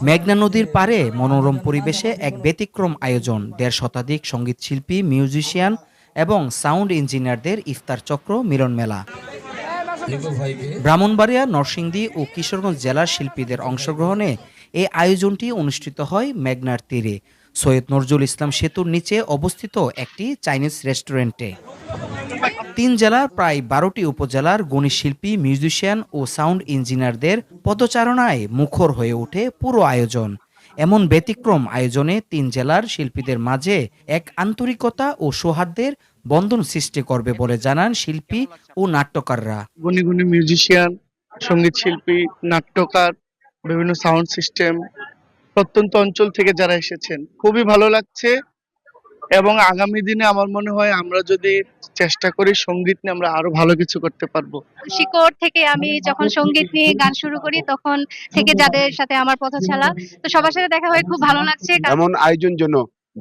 মেঘনা নদীর পাড়ে মনোরম পরিবেশে এক ব্যতিক্রম আয়োজন। ১৫০ শতাধিক সঙ্গীতশিল্পী, মিউজিশিয়ান এবং সাউন্ড ইঞ্জিনিয়ারদের ইফতার চক্র মিলন মেলা। ব্রাহ্মণবাড়িয়া, নরসিংদী ও কিশোরগঞ্জ জেলার শিল্পীদের অংশগ্রহণে এই আয়োজনটি অনুষ্ঠিত হয় মেঘনার তীরে সৈয়দ নজরুল ইসলাম সেতুর নিচে অবস্থিত একটি চাইনিজ রেস্টুরেন্টে। ৩ জেলার প্রায় ১২টি উপজেলার গুণী শিল্পী, মিউজিশিয়ান ও সাউন্ড ইঞ্জিনিয়ারদের পদচারণায় মুখর হয়ে ওঠে পুরো আয়োজন। এমন ব্যতিক্রম আয়োজনে ৩ জেলার শিল্পীদের মাঝে এক আন্তরিকতা ও সৌহার্দ্যের বন্ধন সৃষ্টি করবে বলে জানান শিল্পী ও নাট্যকাররা। গুণী গুণী মিউজিশিয়ান, সঙ্গীত শিল্পী, নাট্যকার, বিভিন্ন সাউন্ড সিস্টেম, প্রত্যন্ত অঞ্চল থেকে যারা এসেছেন, খুবই ভালো লাগছে। এবং আগামী দিনে আমার মনে হয় আমরা যদি চেষ্টা করি সঙ্গীত নিয়ে আমরা আরো ভালো কিছু করতে পারবো। শিকড় থেকে আমি যখন সঙ্গীত নিয়ে গান শুরু করি তখন থেকে যাদের সাথে আমার পথচলা, তো সবার সাথে দেখা হয়ে খুব ভালো লাগছে। এমন আয়োজন যেন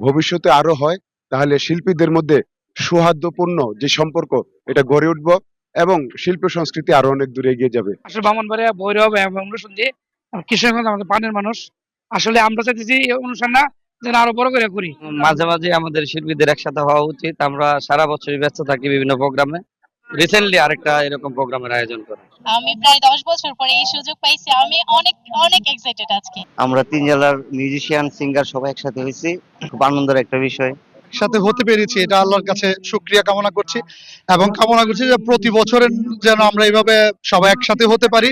ভবিষ্যতে আরো হয়, তাহলে শিল্পীদের মধ্যে সৌহার্দ্যপূর্ণ যে সম্পর্ক এটা গড়ে উঠবে এবং শিল্প সংস্কৃতি আরো অনেক দূরে এগিয়ে যাবে। আসলে ব্রাহ্মণবাড়িয়া, ভৈরব এবং নরসিংদী, কিশোরগঞ্জ আমাদের পানের মানুষ। আসলে আমরা চাইতেছি এই অনুষ্ঠানটা যেন আরো বড় করে করি। মাঝে মাঝে আমাদের শিল্পীদের একসাথে হওয়া উচিত। আমরা সারা বছরই ব্যস্ত থাকি বিভিন্ন প্রোগ্রামে। রিসেন্টলি আরেকটা এরকম প্রোগ্রামের আয়োজন করা। আমি প্রায় 10 বছর পরে এই সুযোগ পাইছি। আমি অনেক অনেক এক্সাইটেড আজকে। আমরা ৩ জেলার মিউজিশিয়ান, সিঙ্গার সবাই একসাথে হয়েছি, খুব আনন্দের একটা বিষয়। সাথে হতে পেরেছি, এটা আল্লাহর কাছে শুকরিয়া কামনা করছি এবং কামনা করছি যে প্রতি বছরের যেন আমরা এইভাবে সবাই একসাথে হতে পারি।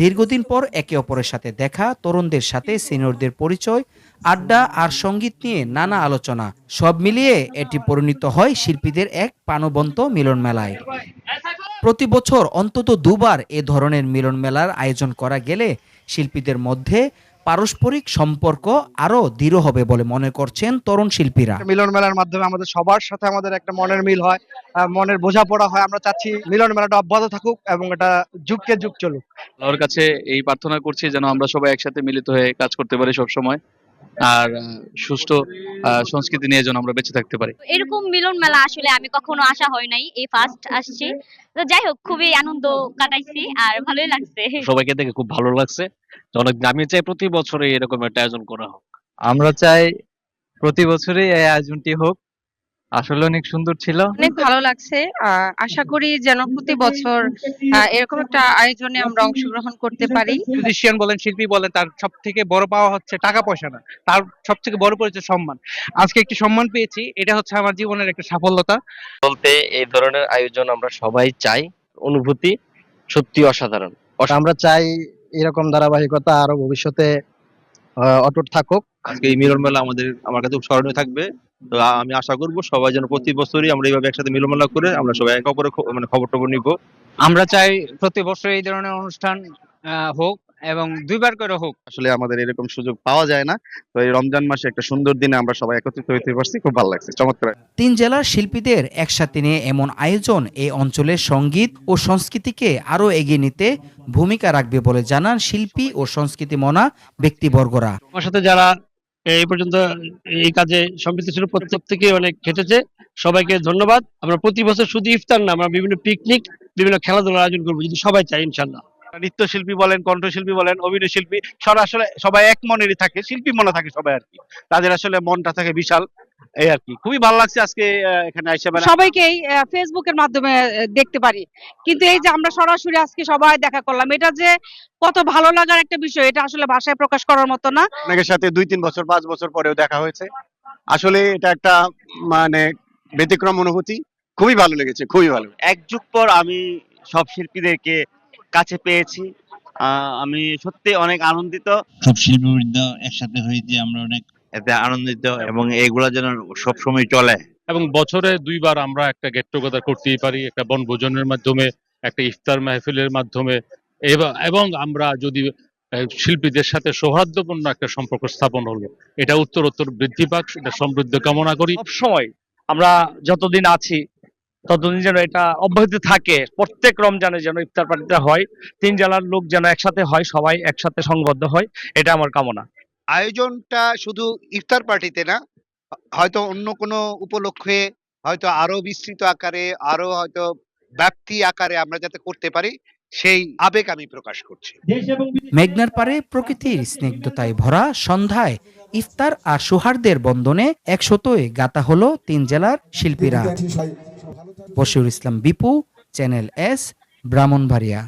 দীর্ঘদিন পর একে অপরের সাথে দেখা, তরুণদের সাথে সিনিয়রদের পরিচয়, আড্ডা আর সঙ্গীত নিয়ে নানা আলোচনা, সব মিলিয়ে এটি পরিণত হয় শিল্পীদের এক প্রাণবন্ত মিলন মেলায়। প্রতি বছর অন্তত দুবার এ ধরনের মিলন মেলার আয়োজন করা গেলে শিল্পীদের মধ্যে পারস্পরিক সম্পর্ক আরো দৃঢ় হবে বলে মনে করছেন তরুণ শিল্পীরা। মিলন মেলার মাধ্যমে আমাদের সবার সাথে আমাদের একটা মনের মিল হয়, মনের বোঝাপড়া হয়। আমরা চাচ্ছি মিলন মেলাটা অব্যাহত থাকুক এবং এটা যুগকে যুগ চলুক। আল্লাহর কাছে এই প্রার্থনা করছি যেন আমরা সবাই একসাথে মিলিত হয়ে কাজ করতে পারি সব সময়, আর সুষ্ঠু সংস্কৃতি নিয়ে যেন আমরা বেঁচে থাকতে পারি। এরকম মিলন মেলা আসলে আমি কখনো আসা হয় নাই, এই ফার্স্ট আসছি। তো যাই হোক, খুবই আনন্দ কাটাইছি আর ভালোই লাগছে। সবাইকে দেখে খুব ভালো লাগছে। আমি চাই প্রতি বছরে এরকম একটা আয়োজন করা হোক। আমরা চাই প্রতি বছরই এই আয়োজনটি হোক। আসলে অনেক সুন্দর ছিল, অনেক ভালো লাগছে। আশা করি যেন প্রতি বছর এরকম একটা আয়োজনে আমরা অংশগ্রহণ করতে পারি। মিউজিশিয়ান বলেন, শিল্পী বলেন, তার সব থেকে বড় পাওয়া হচ্ছে টাকা পয়সা না, তার সব থেকে বড় পরিচয় সম্মান। আজকে একটি সম্মান পেয়েছি, এটা হচ্ছে আমার জীবনের একটা সাফল্যতা। বলতে এই ধরনের আয়োজন আমরা সবাই চাই। অনুভূতি সত্যি অসাধারণ। আমরা চাই এরকম ধারাবাহিকতা আরো ভবিষ্যতে অটুট থাকুক। আজকে এই মিলন মেলা আমার কাছে খুব স্মরণীয় থাকবে। তো আমি আশা করব সবাই যেন প্রতি বছরই আমরা এইভাবে একসাথে মিলন মেলা করে আমরা সবাই একে অপরের খবর টবর নিব। আমরা চাই প্রতি বছর এই ধরনের অনুষ্ঠান হোক এবং 2বার করে হোক। আসলে আমাদের এরকম সুযোগ পাওয়া যায় না, তো এই রমজান মাসে একটা সুন্দর দিনে আমরা সবাই একত্রিত হতে পারছি, খুব ভালো লাগছে, চমৎকার। ৩ জেলার শিল্পীদের একসাথে নিয়ে এমন আয়োজন এই অঞ্চলের সঙ্গীত ও সংস্কৃতিকে আরো এগিয়ে নিতে ভূমিকা রাখবে বলে জানান শিল্পী ও সংস্কৃতি মনা ব্যক্তিবর্গরা। আমার সাথে যারা এই পর্যন্ত এই কাজে সম্পৃক্ত ছিল প্রত্যেকে অনেক খেটেছে, সবাইকে ধন্যবাদ। আমরা প্রতি বছর শুধু ইফতার না, আমরা বিভিন্ন পিকনিক, বিভিন্ন খেলাধুলার আয়োজন করবো যদি সবাই চাই ইনশাল্লাহ। নৃত্যশিল্পী বলেন, কণ্ঠশিল্পী বলেন, অভিনয় শিল্পী আসলে সবাই এক মনেরই থাকে, শিল্পী মনে থাকে সবাই আর কি। তাদের আসলে মনটা থাকে বিশাল, এই আর কি। খুবই ভালো লাগছে আজকে এখানে এসে। সবাইকেই ফেসবুকের মাধ্যমে দেখতে পারি, কিন্তু এই যে আমরা সরাসরি আজকে সবাই দেখা করলাম, এটা যে কত ভালো লাগার একটা বিষয়, এটা আসলে ভাষায় প্রকাশ করার মতো না। অনেকের সাথে 2-3 বছর 5 বছর পরেও দেখা হয়েছে। আসলে এটা একটা মানে ব্যতিক্রম অনুভূতি, খুবই ভালো লেগেছে, খুবই ভালো। এক যুগ পর আমি সব শিল্পীদেরকে কাছে পেয়েছি। আমি সত্যি অনেক আনন্দিত। সব শিল্পীবৃন্দ একসাথে হয়েছে, আমরা অনেক এতে আনন্দিত এবং এগুলা যেন সব সময় চলে। এবং বছরে 2বার আমরা একটা গেট টুগেদার করতেই পারি, একটা বনভোজনের মাধ্যমে, একটা ইফতার মাহফিলের মাধ্যমে, এবং আমরা যদি শিল্পীদের সাথে সৌহার্দ্যপূর্ণ একটা সম্পর্ক স্থাপন হলো, এটা উত্তরোত্তর বৃদ্ধি পাক, এটা সমৃদ্ধ কামনা করি। সব সময় আমরা যতদিন আছি ততদিন যেন এটা অব্যাহত থাকে, প্রত্যেক রমজানে যেন ইফতার পার্টিটা হয়, 3 জেলার লোক যেন একসাথে হয়, সবাই একসাথে সংবদ্ধ হয়, এটা আমার কামনা। আয়োজনটা শুধু ইফতার পার্টিতে না, হয়তো অন্য কোনো উপলক্ষে, হয়তো আরো বিস্তৃত আকারে, আরো হয়তো ব্যাপ্তি আকারে আমরা যাতে করতে পারি সেই আবেগ আমি প্রকাশ করছি। মেঘনার পারে প্রকৃতির স্নিগ্ধতায় ভরা সন্ধ্যায় ইফতার আর সৌহার্দ্যের বন্ধনে একশতই গাতা হলো 3 জেলার শিল্পীরা। বশির ইসলাম বিপু, চ্যানেল এস, ব্রাহ্মণবাড়িয়া।